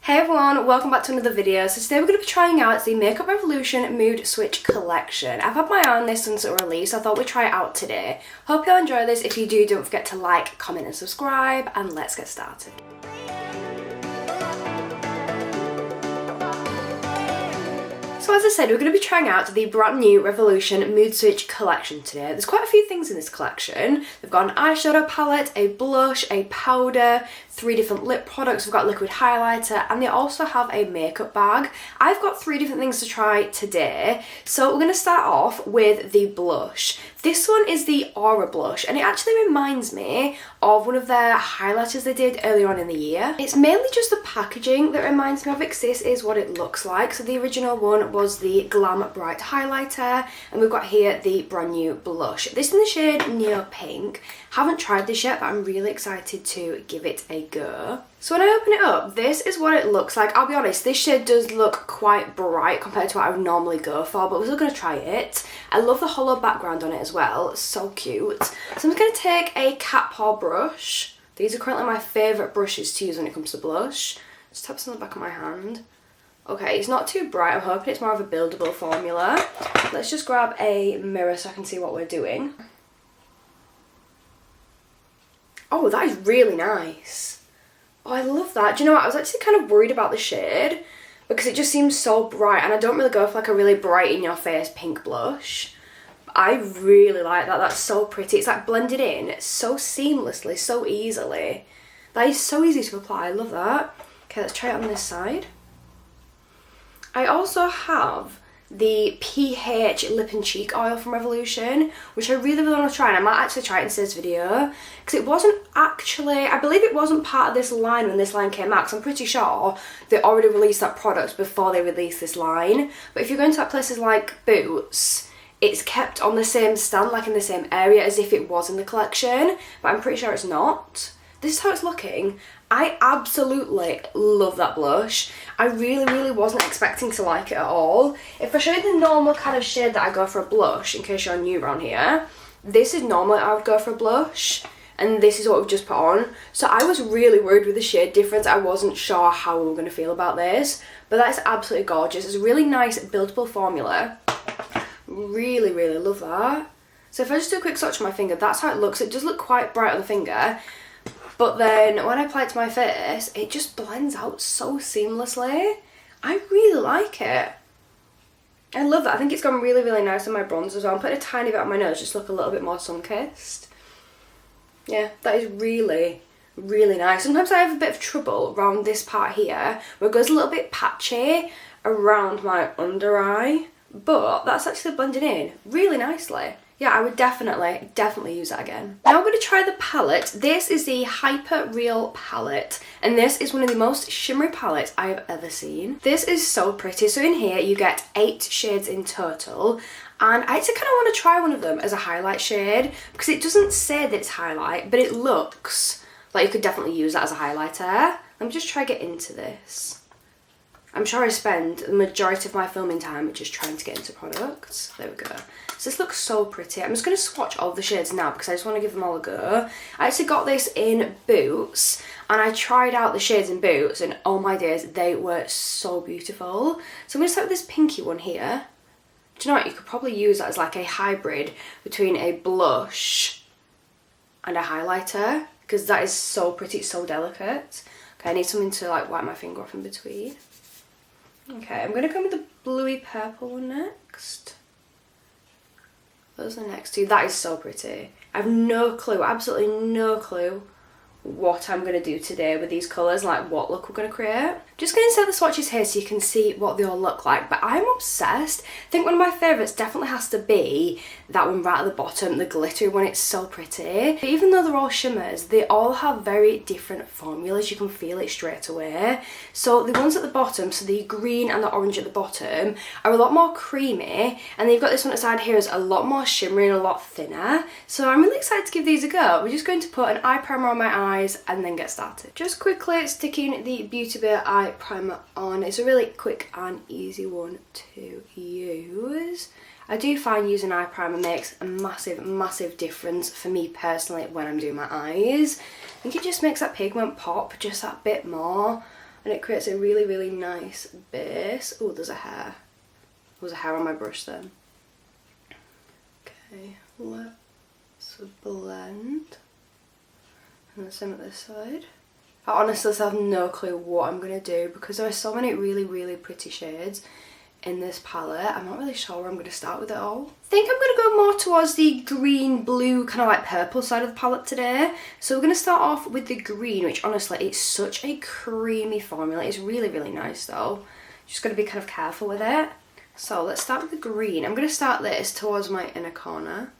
Hey everyone, welcome back to another video. So today we're going to be trying out the Makeup Revolution Mood Switch collection. I've had my eye on this since it released, so I thought we'd try it out today. Hope you'll enjoy this. If you do, don't forget to like, comment and subscribe, and let's get started. So as I said, we're going to be trying out the brand new Revolution Mood Switch collection today. There's quite a few things in this collection. They've got an eyeshadow palette, a blush, a powder, 3 different lip products, we've got liquid highlighter, and they also have a makeup bag. I've got 3 different things to try today. So we're going to start off with the blush. This one is the Aura blush, and it actually reminds me of one of their highlighters they did earlier on in the year. It's mainly just the packaging that reminds me of it, because this is what it looks like. So the original one was the Glam Bright highlighter, and we've got here the brand new blush. This is in the shade Neo Pink. Haven't tried this yet, but I'm really excited to give it a go. So when I open it up, this is what it looks like. I'll be honest, this shade does look quite bright compared to what I would normally go for, but we're still going to try it. I love the hollow background on it as well, it's so cute. So I'm just going to take a cat paw brush. These are currently my favourite brushes to use when it comes to blush. Just tap this on the back of my hand. Okay, it's not too bright, I'm hoping it's more of a buildable formula. Let's just grab a mirror so I can see what we're doing. Oh, that is really nice. Oh, I love that. Do you know what? I was actually kind of worried about the shade because it just seems so bright, and I don't really go for like a really bright in your face pink blush. I really like that. That's so pretty. It's like blended in so seamlessly, so easily. That is so easy to apply. I love that. Okay, let's try it on this side. I also have the PH Lip and Cheek Oil from Revolution, which I really want to try, and I might actually try it in today's video, because it wasn't actually, I believe it wasn't part of this line when this line came out, because I'm pretty sure they already released that product before they released this line. But if you're going to like places like Boots, it's kept on the same stand, like in the same area as if it was in the collection, but I'm pretty sure it's not. This is how it's looking. I absolutely love that blush. I really wasn't expecting to like it at all. If I show you the normal kind of shade that I go for a blush, in case you're new around here, this is normally I would go for a blush, and this is what we've just put on. So I was really worried with the shade difference. I wasn't sure how we were going to feel about this, but that is absolutely gorgeous. It's a really nice buildable formula. Really love that. So if I just do a quick swatch on my finger, that's how it looks. It does look quite bright on the finger, but then when I apply it to my face, it just blends out so seamlessly. I really like it. I love that. I think it's gone really nice on my bronzer as well. I'm putting a tiny bit on my nose just to look a little bit more sun-kissed. Yeah, that is really nice. Sometimes I have a bit of trouble around this part here, where it goes a little bit patchy around my under eye, but that's actually blended in really nicely. Yeah, I would definitely use that again. Now I'm going to try the palette. This is the Hyperreal Palette, and this is one of the most shimmery palettes I have ever seen. This is so pretty. So in here you get 8 shades in total, and I actually kind of want to try one of them as a highlight shade, because it doesn't say that it's highlight, but it looks like you could definitely use that as a highlighter. Let me just try to get into this. I'm sure I spend the majority of my filming time just trying to get into products. There we go. So this looks so pretty. I'm just going to swatch all the shades now because I just want to give them all a go. I actually got this in Boots, and I tried out the shades in Boots, and oh my days, they were so beautiful. So I'm going to start with this pinky one here. Do you know what? You could probably use that as like a hybrid between a blush and a highlighter, because that is so pretty, it's so delicate. Okay, I need something to like wipe my finger off in between. Okay, I'm going to go with the bluey purple one next. Those are the next two. That is so pretty. I have no clue, absolutely no clue what I'm going to do today with these colours, like what look we're going to create. Just going to set the swatches here so you can see what they all look like, but I'm obsessed. I think one of my favourites definitely has to be that one right at the bottom, the glittery one. It's so pretty. But even though they're all shimmers, they all have very different formulas. You can feel it straight away. So the ones at the bottom, so the green and the orange at the bottom, are a lot more creamy, and then you've got this one at the side here is a lot more shimmery and a lot thinner. So I'm really excited to give these a go. We're just going to put an eye primer on my eyes and then get started. Just quickly sticking the Beauty Bay eye primer on. It's a really quick and easy one to use. I do find using eye primer makes a massive difference for me personally when I'm doing my eyes. I think it just makes that pigment pop just that bit more. and it creates a really, really nice base. Oh, there's a hair. There's a hair on my brush then. Okay, let's blend. And the same at this side. I honestly have no clue what I'm going to do because there are so many really, really pretty shades in this palette. I'm not really sure where I'm going to start with it all. I think I'm going to go more towards the green, blue, kind of like purple side of the palette today. So we're going to start off with the green, which honestly, it's such a creamy formula. It's really, really nice though. Just got to be kind of careful with it. So let's start with the green. I'm going to start this towards my inner corner.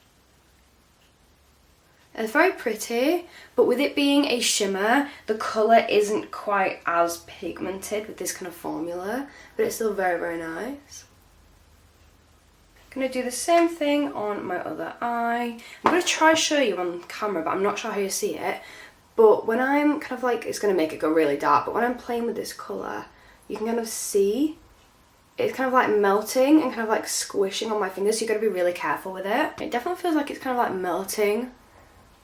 It's very pretty, but with it being a shimmer, the colour isn't quite as pigmented with this kind of formula, but it's still very, very nice. I'm going to do the same thing on my other eye. I'm going to try show you on camera, but I'm not sure how you see it. But when I'm kind of like, it's going to make it go really dark, but when I'm playing with this colour, you can kind of see it's kind of like melting and kind of like squishing on my fingers, so you've got to be really careful with it. It definitely feels like it's kind of like melting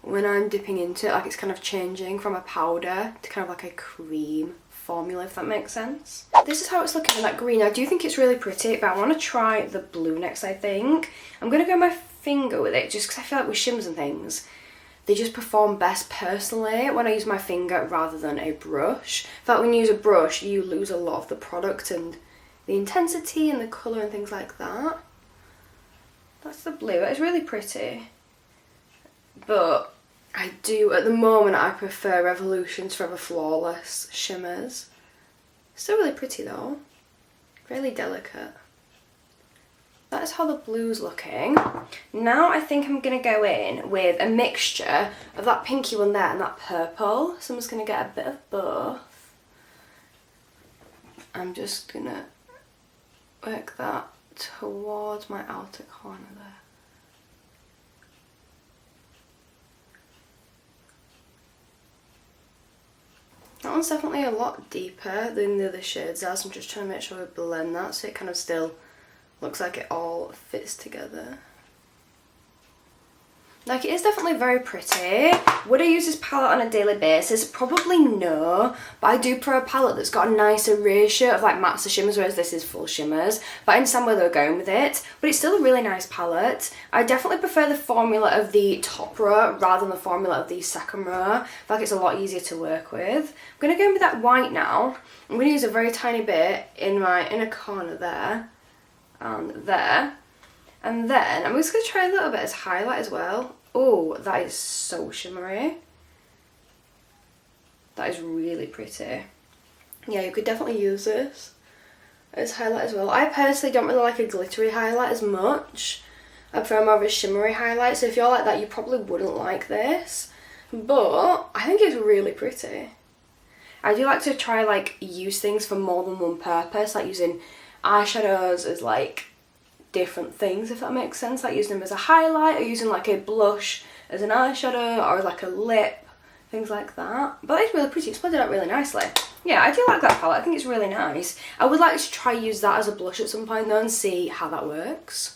when I'm dipping into it, like it's kind of changing from a powder to kind of like a cream formula, if that makes sense. This is how it's looking in that green. I do think it's really pretty, but I want to try the blue next, I think. I'm going to go my finger with it just because I feel like with shimmers and things, they just perform best personally when I use my finger rather than a brush. I feel like when you use a brush, you lose a lot of the product and the intensity and the colour and things like that. That's the blue. It's really pretty. But I do, at the moment, I prefer Revolution's Forever Flawless shimmers. Still really pretty though. Really delicate. That is how the blue's looking. Now I think I'm going to go in with a mixture of that pinky one there and that purple. So I'm just going to get a bit of both. I'm just going to work that towards my outer corner there. That one's definitely a lot deeper than the other shades are, so I'm just trying to make sure we blend that so it kind of still looks like it all fits together. Like, it is definitely very pretty. Would I use this palette on a daily basis? Probably no, but I do prefer a palette that's got a nicer ratio of like mattes to shimmers, whereas this is full shimmers. But I understand where they're going with it, but it's still a really nice palette. I definitely prefer the formula of the top row rather than the formula of the second row. I feel like it's a lot easier to work with. I'm going to go in with that white now. I'm going to use a very tiny bit in my inner corner there and there. And then I'm just going to try a little bit as highlight as well. Oh, that is so shimmery. That is really pretty. Yeah, you could definitely use this as highlight as well. I personally don't really like a glittery highlight as much. I prefer more of a shimmery highlight. So if you're like that, you probably wouldn't like this. But I think it's really pretty. I do like to try like use things for more than one purpose, like using eyeshadows as like different things, if that makes sense, like using them as a highlight or using like a blush as an eyeshadow or like a lip, things like that. But it's really pretty, it's blended out really nicely. Yeah, I do like that palette, I think it's really nice. I would like to try use that as a blush at some point though and see how that works.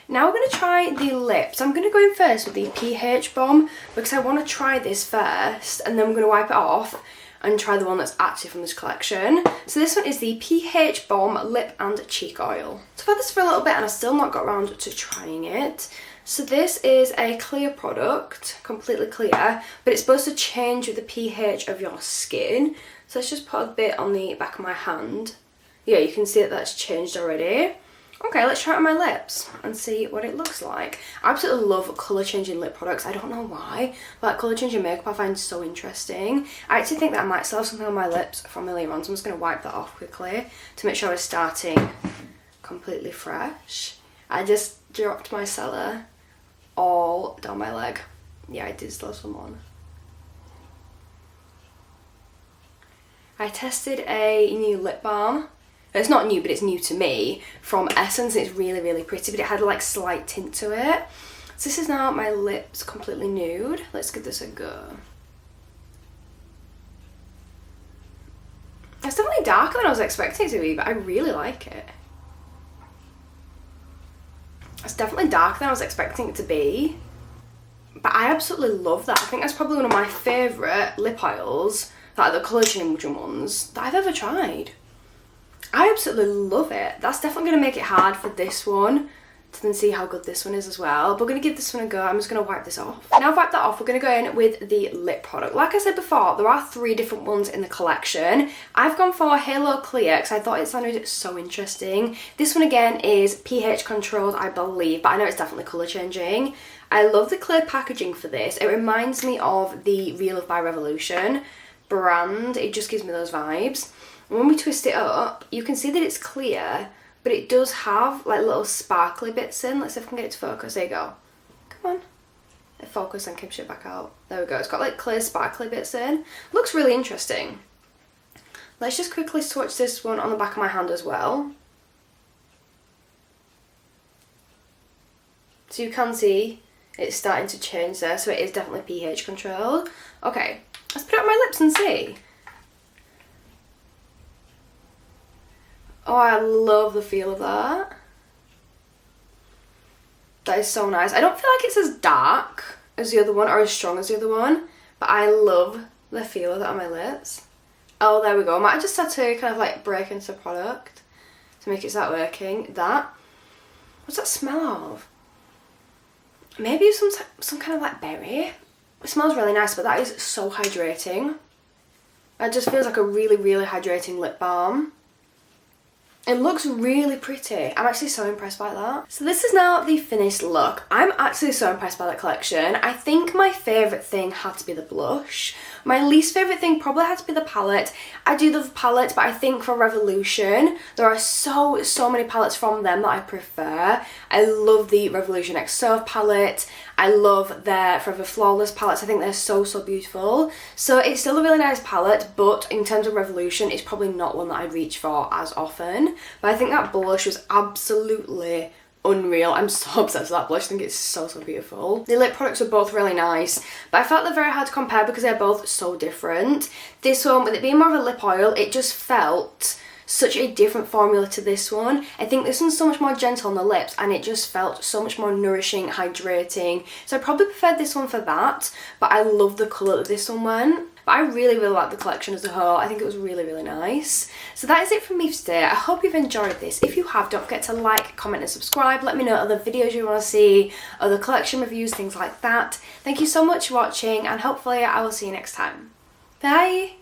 Now we're going to try the lips. I'm going to go in first with the PH Bomb because I want to try this first and then we're going to wipe it off and try the one that's actually from this collection. So this one is the PH Bomb Lip and Cheek Oil. So I've had this for a little bit and I've still not got around to trying it. So this is a clear product, completely clear, but it's supposed to change with the pH of your skin. So let's just put a bit on the back of my hand. Yeah, you can see that that's changed already. Okay, let's try it on my lips and see what it looks like. I absolutely love colour changing lip products. I don't know why, but colour changing makeup I find so interesting. I actually think that I might still have something on my lips from earlier on, so I'm just going to wipe that off quickly to make sure we're starting completely fresh. I just dropped my cellar all down my leg. Yeah, I did still have some on. I tested a new lip balm. It's not new, but it's new to me, from Essence. It's really, really pretty, but it had a like slight tint to it. So this is now my lips completely nude. Let's give this a go. It's definitely darker than I was expecting it to be, but I really like it. It's definitely darker than I was expecting it to be, but I absolutely love that. I think that's probably one of my favourite lip oils like the colour changing ones, that I've ever tried. I absolutely love it. That's definitely going to make it hard for this one to then see how good this one is as well. But we're going to give this one a go. I'm just going to wipe this off. Now I've wiped that off, we're going to go in with the lip product. Like I said before, there are 3 different ones in the collection. I've gone for Halo Clear because I thought it sounded so interesting. This one again is pH controlled, I believe, but I know it's definitely colour changing. I love the clear packaging for this. It reminds me of the Real Love by Revolution brand. It just gives me those vibes. And when we twist it up, you can see that it's clear, but it does have like little sparkly bits in. Let's see if I can get it to focus. There you go. Come on. It focus and keeps it back out. There we go. It's got like clear sparkly bits in. Looks really interesting. Let's just quickly swatch this one on the back of my hand as well. So you can see it's starting to change there. So it is definitely pH controlled. Okay, let's put it on my lips and see. Oh, I love the feel of that. That is so nice. I don't feel like it's as dark as the other one or as strong as the other one, but I love the feel of that on my lips. Oh, there we go. I might have just had to kind of like break into the product to make it start working. That. What's that smell of? Maybe some kind of like berry. It smells really nice, but that is so hydrating. It just feels like a really, really hydrating lip balm. It looks really pretty. I'm actually so impressed by that. So this is now the finished look. I'm actually so impressed by that collection. I think my favourite thing had to be the blush. My least favourite thing probably had to be the palette. I do love palettes, but I think for Revolution, there are so many palettes from them that I prefer. I love the Revolution X Surf palette. I love their Forever Flawless palettes. I think they're so beautiful. So it's still a really nice palette, but in terms of Revolution, it's probably not one that I reach for as often. But I think that blush was absolutely unreal. I'm so obsessed with that blush. I think it's so beautiful. The lip products are both really nice, but I felt they're very hard to compare because they're both so different. This one, with it being more of a lip oil, it just felt such a different formula to this one. I think this one's so much more gentle on the lips and it just felt so much more nourishing, hydrating. So I probably preferred this one for that, but I love the colour that this one went. But I really like the collection as a whole. I think it was really nice. So that is it from me today. I hope you've enjoyed this. If you have, don't forget to like, comment and subscribe. Let me know other videos you want to see, other collection reviews, things like that. Thank you so much for watching and hopefully I will see you next time. Bye!